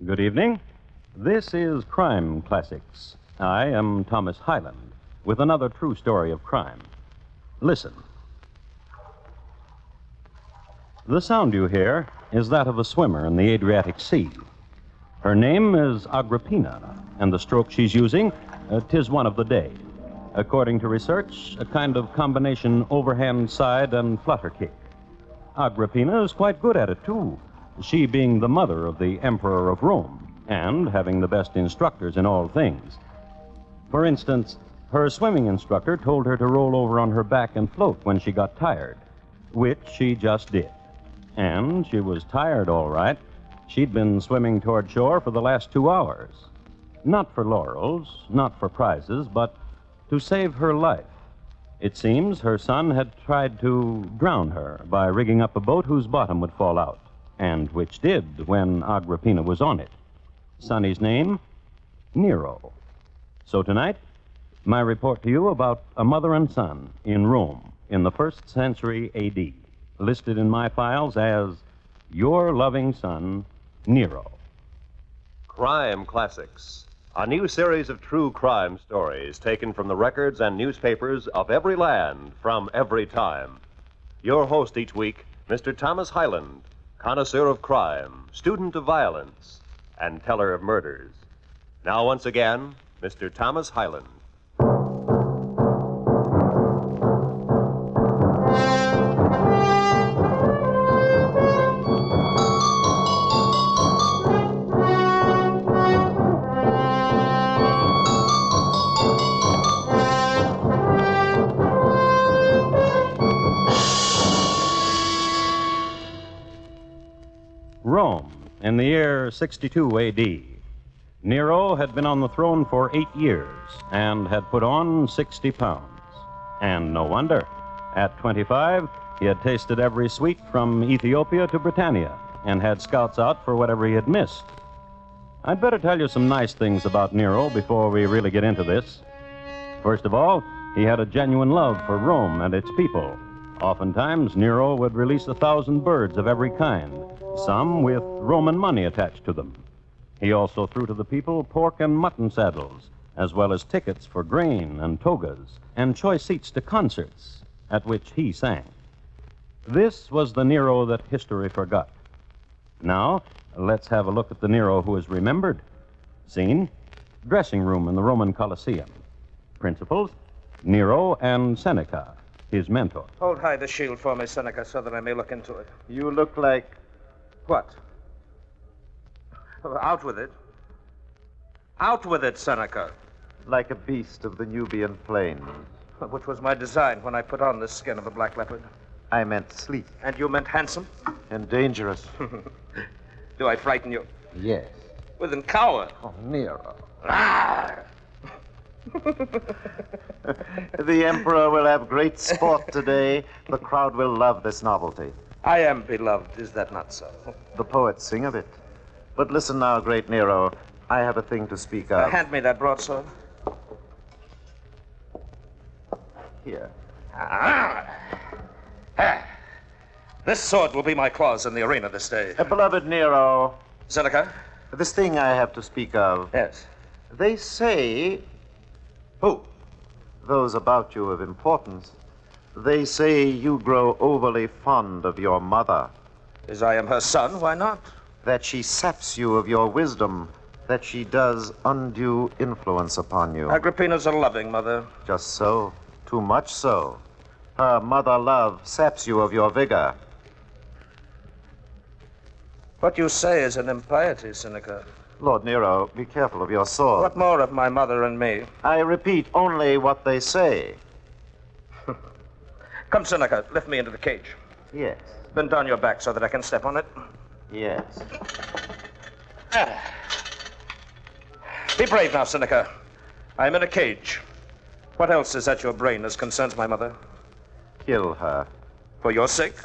Good evening. This is Crime Classics. I am Thomas Hyland with another true story of crime. Listen. The sound you hear is that of a swimmer in the Adriatic Sea. Her name is Agrippina, and the stroke she's using, 'tis one of the day. According to research, a kind of combination overhand side and flutter kick. Agrippina is quite good at it, too, she being the mother of the Emperor of Rome and having the best instructors in all things. For instance, her swimming instructor told her to roll over on her back and float when she got tired, which she just did. And she was tired, all right. She'd been swimming toward shore for the last 2 hours. Not for laurels, not for prizes, but to save her life. It seems her son had tried to drown her by rigging up a boat whose bottom would fall out, and which did when Agrippina was on it. Sonny's name? Nero. So tonight, my report to you about a mother and son in Rome in the 1st century A.D., listed in my files as Your Loving Son, Nero. Crime Classics, a new series of true crime stories taken from the records and newspapers of every land from every time. Your host each week, Mr. Thomas Hyland, connoisseur of crime, student of violence, and teller of murders. Now, once again, Mr. Thomas Hyland. Rome, in the year 62 A.D. Nero had been on the throne for 8 years and had put on 60 pounds. And no wonder. At 25, he had tasted every sweet from Ethiopia to Britannia and had scouts out for whatever he had missed. I'd better tell you some nice things about Nero before we really get into this. First of all, he had a genuine love for Rome and its people. Oftentimes, Nero would release 1,000 birds of every kind, some with Roman money attached to them. He also threw to the people pork and mutton saddles, as well as tickets for grain and togas, and choice seats to concerts, at which he sang. This was the Nero that history forgot. Now, let's have a look at the Nero who is remembered. Scene: dressing room in the Roman Colosseum. Principals: Nero and Seneca, his mentor. Hold high the shield for me, Seneca, so that I may look into it. You look like... What? Out with it. Out with it, Seneca. like a beast of the Nubian plains. Which was my design when I put on the skin of a black leopard. I meant sleek. And you meant handsome? And dangerous. Do I frighten you? Yes. With an coward. Oh, Nero. Ah! The Emperor will have great sport today. The crowd will love this novelty. I am beloved, is that not so? The poets sing of it. But listen now, great Nero. I have a thing to speak of. Hand me that broadsword. Here. Ah! This sword will be my claws in the arena this day. Beloved Nero, Seneca? this thing I have to speak of. Yes. They say... Who? Those about you of importance. They say you grow overly fond of your mother. As I am her son, why not? That she saps you of your wisdom. That she does undue influence upon you. Agrippina's a loving mother. Just so. Too much so. Her mother love saps you of your vigor. What you say is an impiety, Seneca. Lord Nero, be careful of your sword. What more of my mother and me? I repeat only what they say. Come, Seneca, lift me into the cage. Yes. Bend down your back so that I can step on it. Yes. Be brave now, Seneca. I'm in a cage. What else is at your brain as concerns my mother? Kill her. For your sake?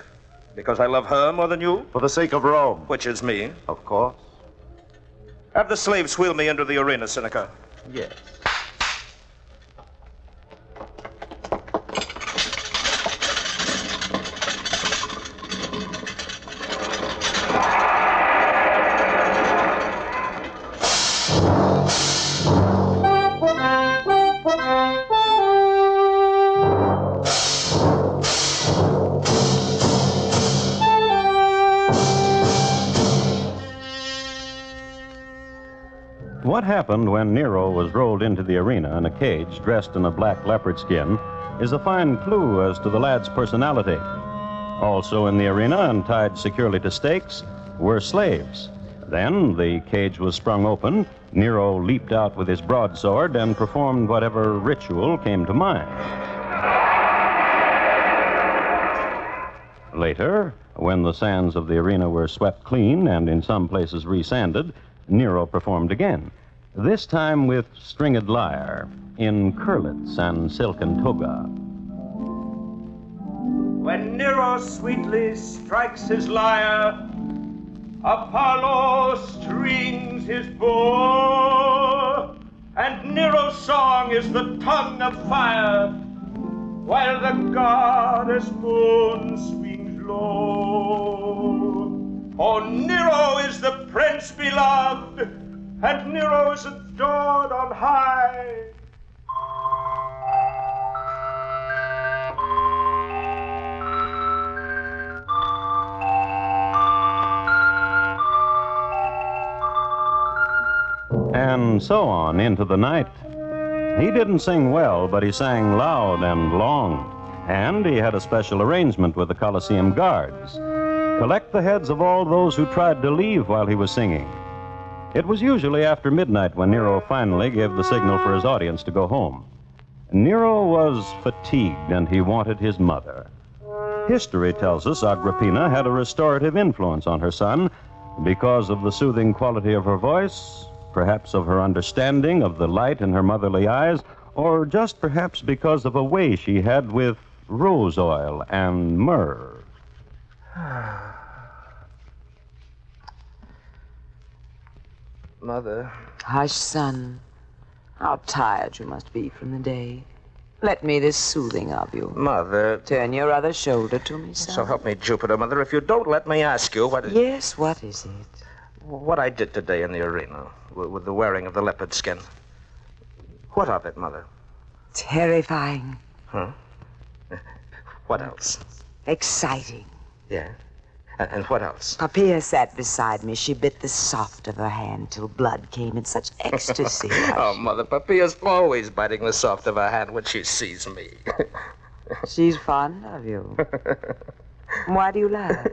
Because I love her more than you? For the sake of Rome. Which is me. Of course. Have the slaves wheel me into the arena, Seneca. Yes. What happened when Nero was rolled into the arena in a cage dressed in a black leopard skin is a fine clue as to the lad's personality. Also in the arena and tied securely to stakes were slaves. Then the cage was sprung open. Nero leaped out with his broadsword and performed whatever ritual came to mind. Later, when the sands of the arena were swept clean and in some places resanded, Nero performed again, this time with stringed lyre, in curlets and silken toga. When Nero sweetly strikes his lyre, Apollo strings his bow, and Nero's song is the tongue of fire, while the goddess moon swings low. Oh, Nero is the prince beloved, and Nero is adored on high. And so on into the night. He didn't sing well, but he sang loud and long. And he had a special arrangement with the Colosseum guards. Collect the heads of all those who tried to leave while he was singing. It was usually after midnight when Nero finally gave the signal for his audience to go home. Nero was fatigued and he wanted his mother. History tells us Agrippina had a restorative influence on her son because of the soothing quality of her voice, perhaps of her understanding of the light in her motherly eyes, or just perhaps because of a way she had with rose oil and myrrh. Mother. Hush, son. How tired you must be from the day. Let me this soothing of you. Mother. Turn your other shoulder to me, son. So help me, Jupiter, Mother. If you don't let me ask you what... Yes, what is it? What I did today in the arena with the wearing of the leopard skin. What of it, Mother? Terrifying. Huh? What else? Exciting. Yeah. And what else? Papia sat beside me. She bit the soft of her hand till blood came in such ecstasy. Oh, Mother, Papia's always biting the soft of her hand when she sees me. She's fond of you. Why do you laugh?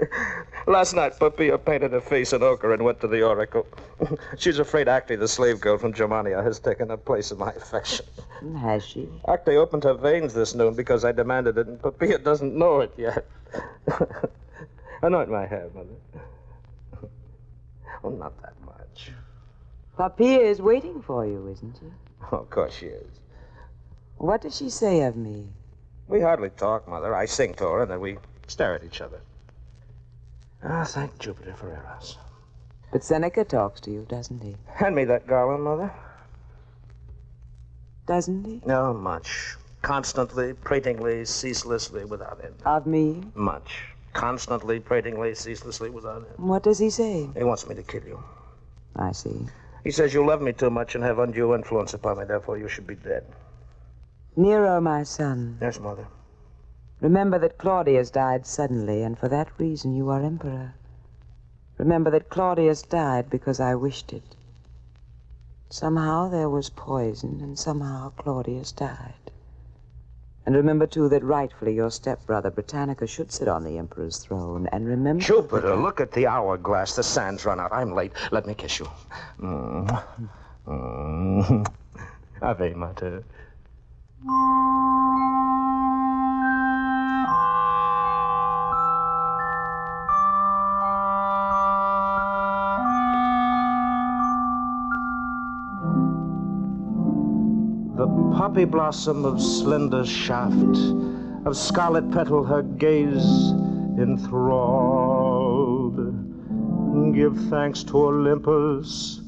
Last night, Papia painted her face in ochre and went to the oracle. She's afraid Acte, the slave girl from Germania, has taken her place in my affection. Has she? Acte opened her veins this noon because I demanded it, and Papia doesn't know it yet. Anoint my hair, Mother. Oh, not that much. Papia is waiting for you, isn't she? Oh, of course she is. What does she say of me? We hardly talk, Mother. I sing to her, and then we stare at each other. Ah, thank Jupiter for Eros. But Seneca talks to you, doesn't he? Hand me that garland, Mother. Doesn't he? No, much. Constantly, pratingly, ceaselessly, without end. Of me? Much. Constantly, pratingly, ceaselessly, without end. What does he say? He wants me to kill you. I see. He says you love me too much and have undue influence upon me, therefore you should be dead. Nero, my son. Yes, Mother. Remember that Claudius died suddenly, and for that reason you are emperor. Remember that Claudius died because I wished it. Somehow there was poison, and somehow Claudius died. And remember, too, that rightfully your stepbrother Britannicus should sit on the emperor's throne. And remember... Jupiter, look at the hourglass. The sand's run out. I'm late. Let me kiss you. Ave Mater. The poppy blossom of slender shaft, of scarlet petal her gaze enthralled. Give thanks to Olympus,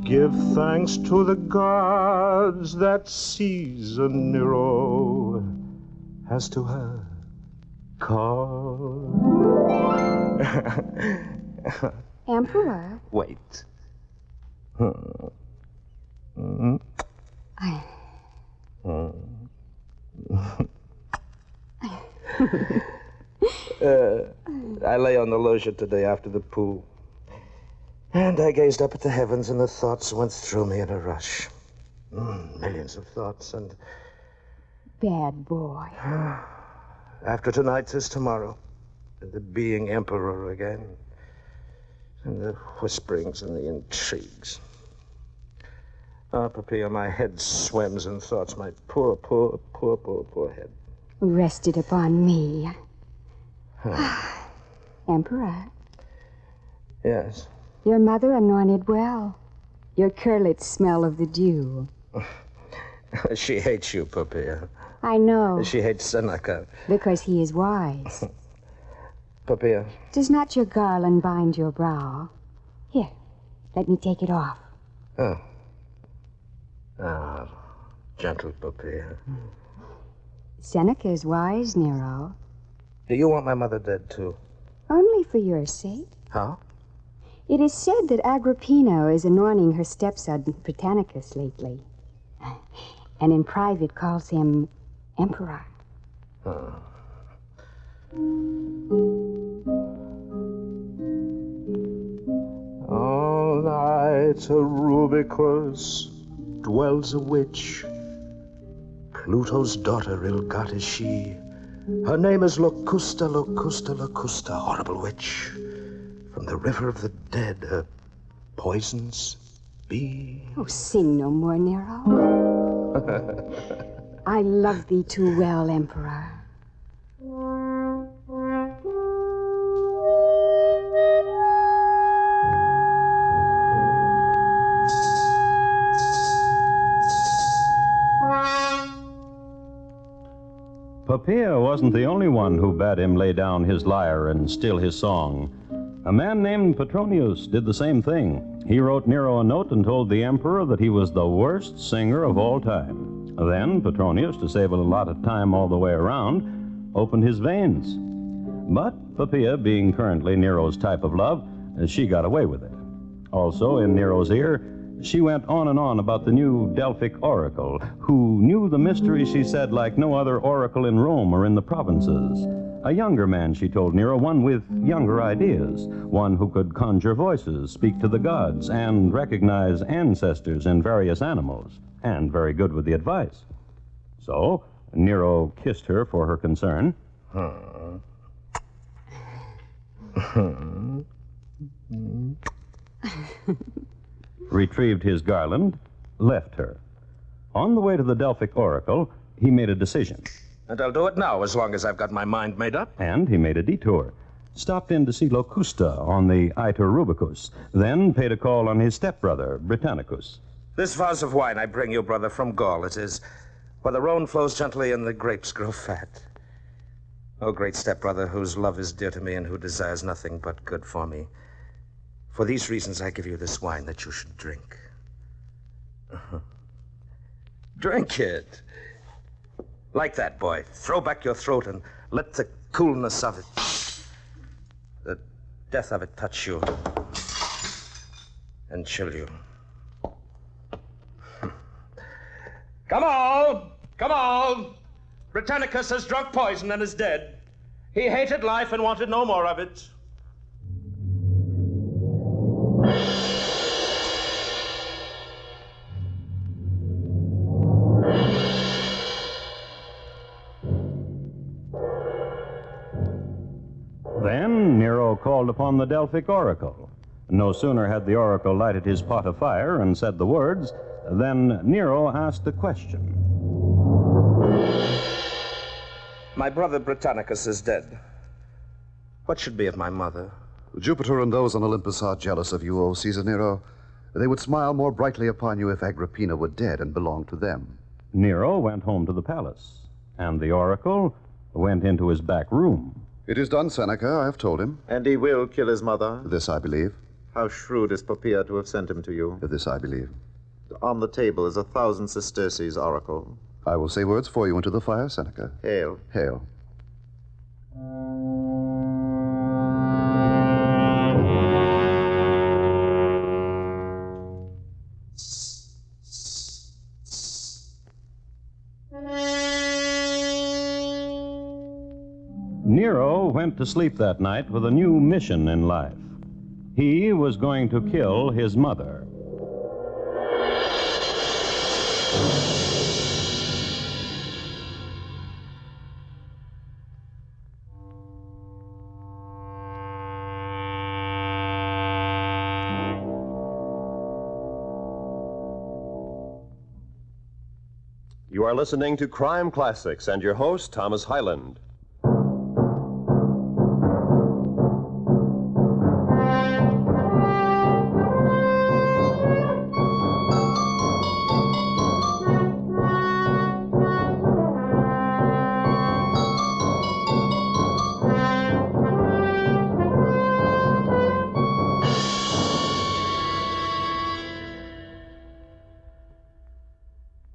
give thanks to the gods that season Nero has to her called. Emperor? Wait. I lay on the loggia today after the pool. And I gazed up at the heavens, and the thoughts went through me in a rush. Millions of thoughts, and Bad boy. after tonight is tomorrow, and the being emperor again, and the whisperings and the intrigues. Ah, Papilla, my head swims in thoughts, my poor head. Rested upon me. Emperor, Yes. your mother anointed well. Your curlets smell of the dew. She hates you, Papilla. I know, She hates Seneca. because he is wise. Papilla, Does not your garland bind your brow? Here, let me take it off. gentle Papilla. Seneca is wise, Nero. Do you want my mother dead, too? Only for your sake. How? It is said that Agrippina is anointing her stepson Britannicus lately, and in private calls him Emperor. All night a Rubicus dwells a witch. Pluto's daughter, ill-got is she. Her name is Locusta, Locusta, Locusta, horrible witch. From the river of the dead, her poisons be. Oh, sing no more, Nero. I love thee too well, Emperor. Papilla wasn't the only one who bade him lay down his lyre and still his song. A man named Petronius did the same thing. He wrote Nero a note and told the emperor that he was the worst singer of all time. Then Petronius, to save a lot of time all the way around, opened his veins. But Papilla, being currently Nero's type of love, she got away with it. Also, in Nero's ear, she went on and on about the new Delphic oracle, who knew the mystery, she said, like no other oracle in Rome or in the provinces. A younger man, she told Nero, one with younger ideas, one who could conjure voices, speak to the gods, and recognize ancestors in various animals, and very good with the advice. So, Nero kissed her for her concern. Retrieved his garland, left her. On the way to the Delphic oracle, he made a decision. And I'll do it now, as long as I've got my mind made up. And he made a detour. Stopped in to see Locusta on the Iter Rubicus, then paid a call on his stepbrother, Britannicus. This vase of wine I bring you, brother, from Gaul it is, where the Rhone flows gently and the grapes grow fat. O great stepbrother, whose love is dear to me and who desires nothing but good for me, for these reasons I give you this wine that you should drink. Drink it. Like that, boy. Throw back your throat and let the coolness of it, the death of it touch you and chill you. Come on! Come on! Britannicus has drunk poison and is dead. He hated life and wanted no more of it. Then Nero called upon the Delphic oracle. No sooner had the oracle lighted his pot of fire and said the words, than Nero asked a question. My brother Britannicus is dead. What should be of my mother? Jupiter and those on Olympus are jealous of you, O Caesar Nero. They would smile more brightly upon you if Agrippina were dead and belonged to them. Nero went home to the palace, and the oracle went into his back room. It is done, Seneca, I have told him. And he will kill his mother? This I believe. How shrewd is Poppaea to have sent him to you? This I believe. On the table is 1,000 sesterces oracle. I will say words for you into the fire, Seneca. Hail. Hail. Nero went to sleep that night with a new mission in life. He was going to kill his mother. You are listening to Crime Classics and your host, Thomas Hyland.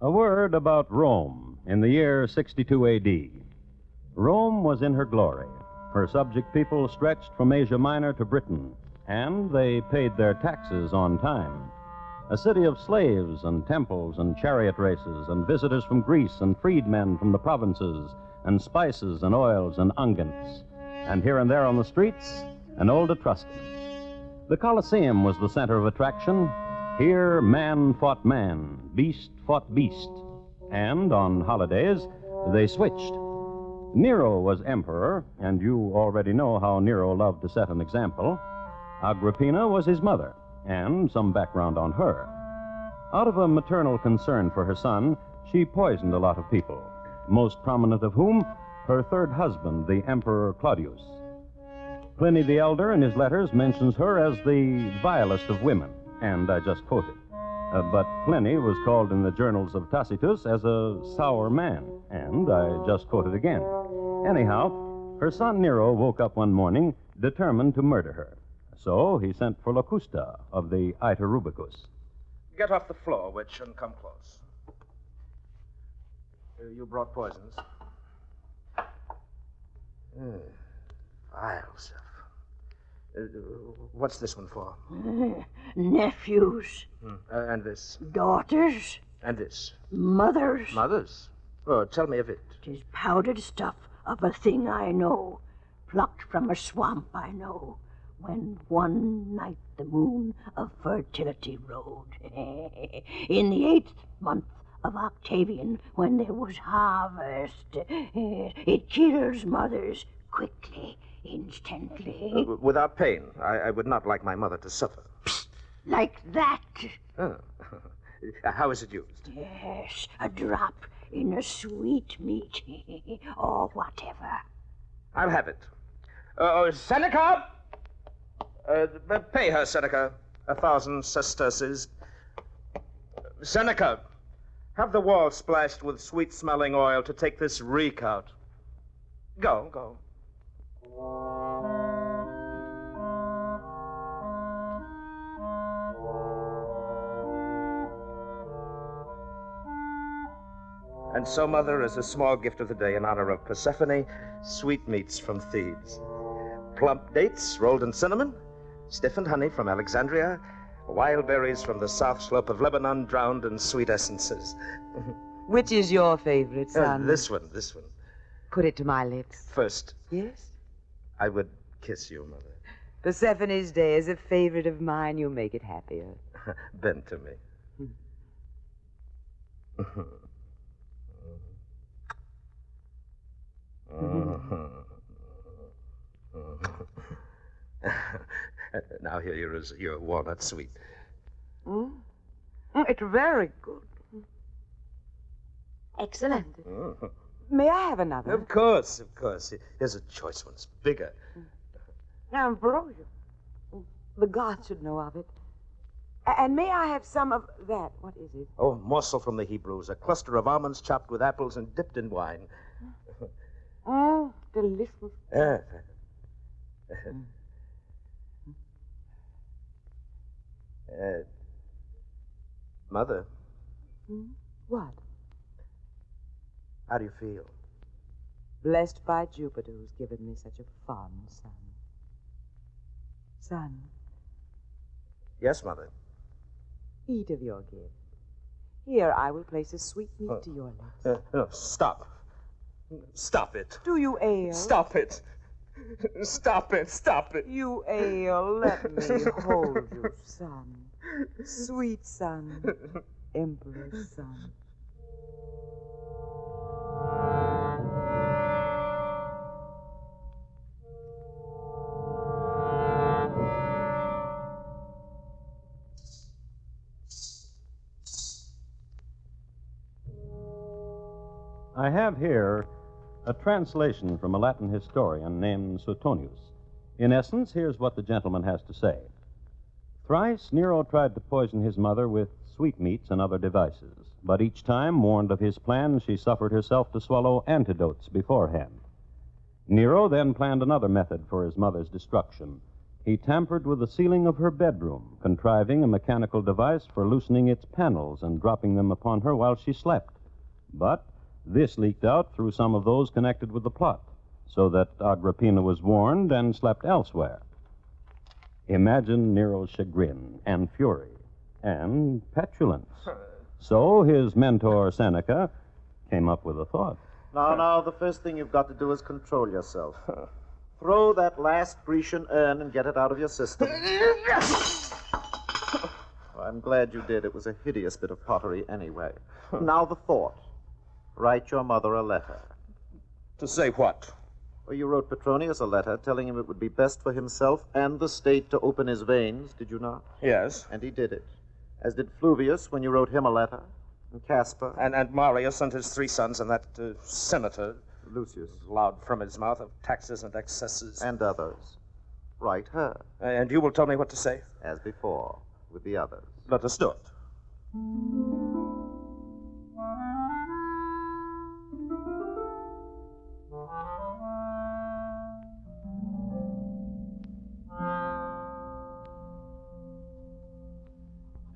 A word about Rome in the year 62 A.D. Rome was in her glory. Her subject people stretched from Asia Minor to Britain, and they paid their taxes on time. A city of slaves and temples and chariot races and visitors from Greece and freedmen from the provinces and spices and oils and unguents. And here and there on the streets, an old Etruscan. The Colosseum was the center of attraction. Here, man fought man, beast fought beast, and on holidays, they switched. Nero was emperor, and you already know how Nero loved to set an example. Agrippina was his mother, and some background on her. Out of a maternal concern for her son, she poisoned a lot of people, most prominent of whom, her third husband, the Emperor Claudius. Pliny the Elder, in his letters, mentions her as the vilest of women. And I just quoted. But Pliny was called in the journals of Tacitus as a sour man, and I just quoted again. Anyhow, her son Nero woke up one morning determined to murder her. So he sent for Locusta of the Iter Rubicus. Get off the floor, witch, and come close. You brought poisons. Vile stuff. What's this one for? Nephews. And this? Daughters. And this? Mothers. Mothers? Oh, tell me of it. 'Tis powdered stuff of a thing I know, plucked from a swamp I know, when one night the moon of fertility rode. In the 8th month of Octavian, when there was harvest, it kills mothers quickly, instantly. Without pain. I would not like my mother to suffer. Like that. Oh. How is it used? Yes, a drop in a sweet meat, or whatever. I'll have it. Seneca! Pay her, Seneca. 1,000 sesterces. Seneca, have the wall splashed with sweet-smelling oil to take this reek out. Go. And so, Mother, as a small gift of the day in honor of Persephone, sweetmeats from Thebes. Plump dates rolled in cinnamon, stiffened honey from Alexandria, wild berries from the south slope of Lebanon drowned in sweet essences. Which is your favorite, son? This one. Put it to my lips. First. Yes? I would kiss you, Mother. Persephone's day is a favorite of mine. You'll make it happier. Bend to me. Now here is your walnut sweet. It's very good. Excellent. May I have another? Of course. Here's a choice one. It's bigger. Ambrosia. The gods should know of it. And may I have some of that? What is it? Oh, a morsel from the Hebrews. A cluster of almonds chopped with apples and dipped in wine. Delicious. Mother. What? How do you feel? Blessed by Jupiter, who's given me such a fond son. Son. Yes, Mother. Eat of your gift. Here, I will place a sweetmeat to your lips. No, stop. Stop it. Do you ail? Stop it. Stop it, stop it. You ale, let me hold you, son. Sweet son, Emperor's son. I have here a translation from a Latin historian named Suetonius. In essence, here's what the gentleman has to say. Thrice Nero tried to poison his mother with sweetmeats and other devices, but each time, warned of his plan, she suffered herself to swallow antidotes beforehand. Nero then planned another method for his mother's destruction. He tampered with the ceiling of her bedroom, contriving a mechanical device for loosening its panels and dropping them upon her while she slept. But this leaked out through some of those connected with the plot, so that Agrippina was warned and slept elsewhere. Imagine Nero's chagrin and fury and petulance. So his mentor, Seneca, came up with a thought. Now, the first thing you've got to do is control yourself. Throw that last Grecian urn and get it out of your system. I'm glad you did. It was a hideous bit of pottery anyway. Now the thought. Write your mother a letter. To say what? Well, you wrote Petronius a letter telling him it would be best for himself and the state to open his veins, did you not? Yes. And he did it. As did Fluvius when you wrote him a letter. And Caspar. And Marius and his 3 sons and that senator. Lucius. Loud from his mouth of taxes and excesses. And others. Write her. And you will tell me what to say? As before, with the others. Let us do it.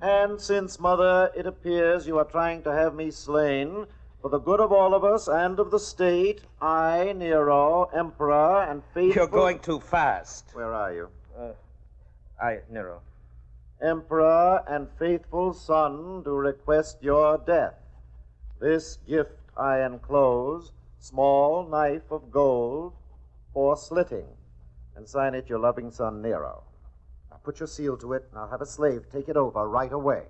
And since, Mother, it appears you are trying to have me slain, for the good of all of us and of the state, I, Nero, Emperor, and faithful... You're going too fast. Where are you? Nero. Emperor and faithful son, do request your death. This gift I enclose, small knife of gold, for slitting, and sign it your loving son, Nero. Now put your seal to it, and I'll have a slave take it over right away.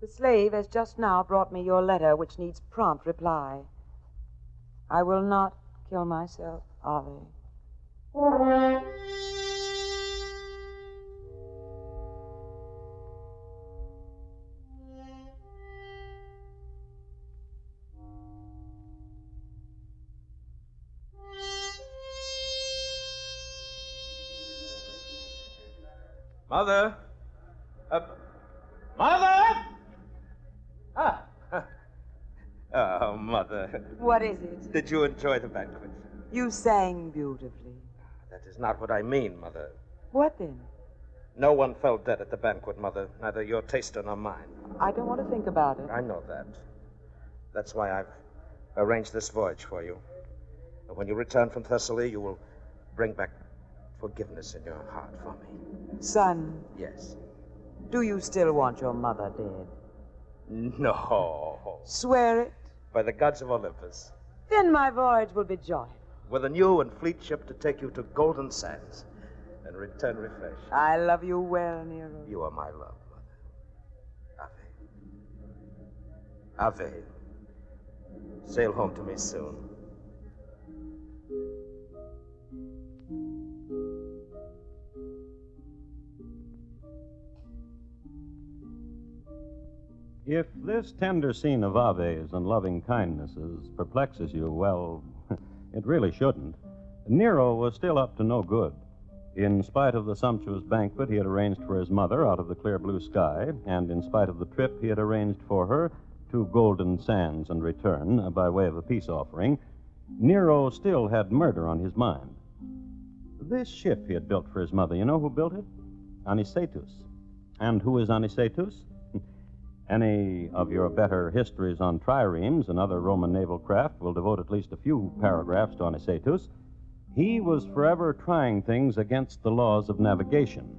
The slave has just now brought me your letter, which needs prompt reply. I will not kill myself, Ave. Mother? Mother? Oh, Mother. What is it? Did you enjoy the banquet? You sang beautifully. That is not what I mean, Mother. What then? No one fell dead at the banquet, Mother. Neither your taster nor mine. I don't want to think about it. I know that. That's why I've arranged this voyage for you. And when you return from Thessaly, you will bring back forgiveness in your heart for me. Son, Yes. do you still want your mother dead? No. Swear it. By the gods of Olympus. Then my voyage will be joyful. With a new and fleet ship to take you to golden sands and return refreshed. I love you well, Nero. You are my love, Mother. Ave. Ave. Sail home to me soon. If this tender scene of Aves and loving kindnesses perplexes you, well, it really shouldn't. Nero was still up to no good. In spite of the sumptuous banquet he had arranged for his mother out of the clear blue sky, and in spite of the trip he had arranged for her to golden sands and return by way of a peace offering, Nero still had murder on his mind. This ship he had built for his mother, you know who built it? Anicetus. And who is Anicetus? Any of your better histories on triremes and other Roman naval craft will devote at least a few paragraphs to Anicetus. He was forever trying things against the laws of navigation.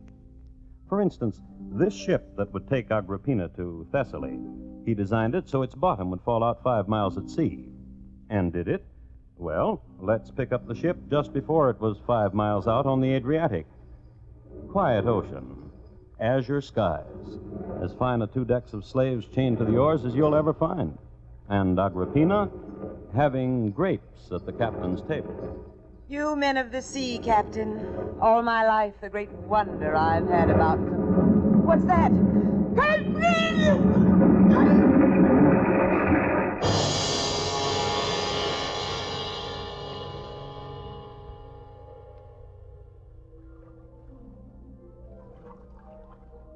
For instance, this ship that would take Agrippina to Thessaly, he designed it so its bottom would fall out 5 miles at sea. And did it? Well, let's pick up the ship just before it was 5 miles out on the Adriatic. Quiet ocean, azure skies, as fine a 2 decks of slaves chained to the oars as you'll ever find. And Agrippina having grapes at the captain's table. You men of the sea, Captain. All my life, the great wonder I've had about them. What's that?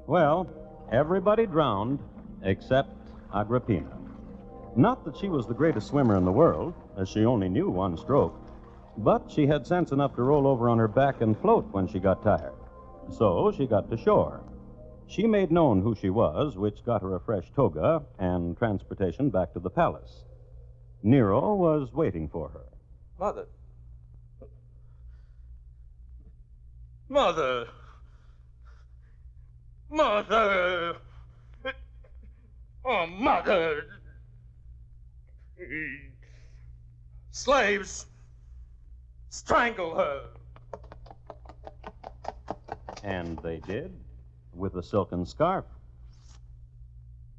Well, everybody drowned except Agrippina. Not that she was the greatest swimmer in the world, as she only knew 1 stroke, but she had sense enough to roll over on her back and float when she got tired. So she got to shore. She made known who she was, which got her a fresh toga and transportation back to the palace. Nero was waiting for her. Mother. Mother. Mother. Oh, Mother. Slaves. Strangle her. And they did, with a silken scarf.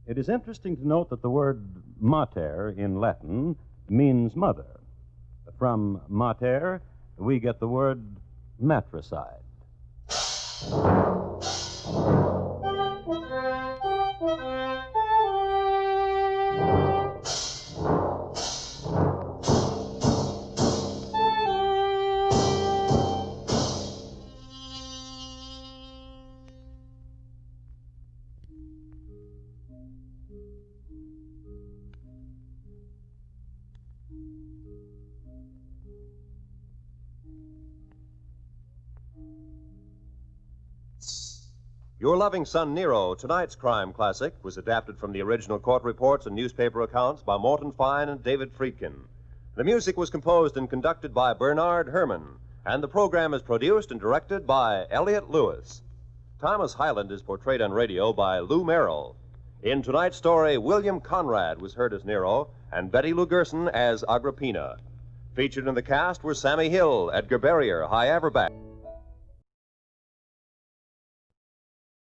It is interesting to note that the word mater in Latin means mother. From mater, we get the word matricide. Your Loving Son, Nero, tonight's crime classic, was adapted from the original court reports and newspaper accounts by Morton Fine and David Friedkin. The music was composed and conducted by Bernard Herrmann, and the program is produced and directed by Elliott Lewis. Thomas Hyland is portrayed on radio by Lou Merrill. In tonight's story, William Conrad was heard as Nero and Betty Lou Gerson as Agrippina. Featured in the cast were Sammy Hill, Edgar Barrier, Hy Averback.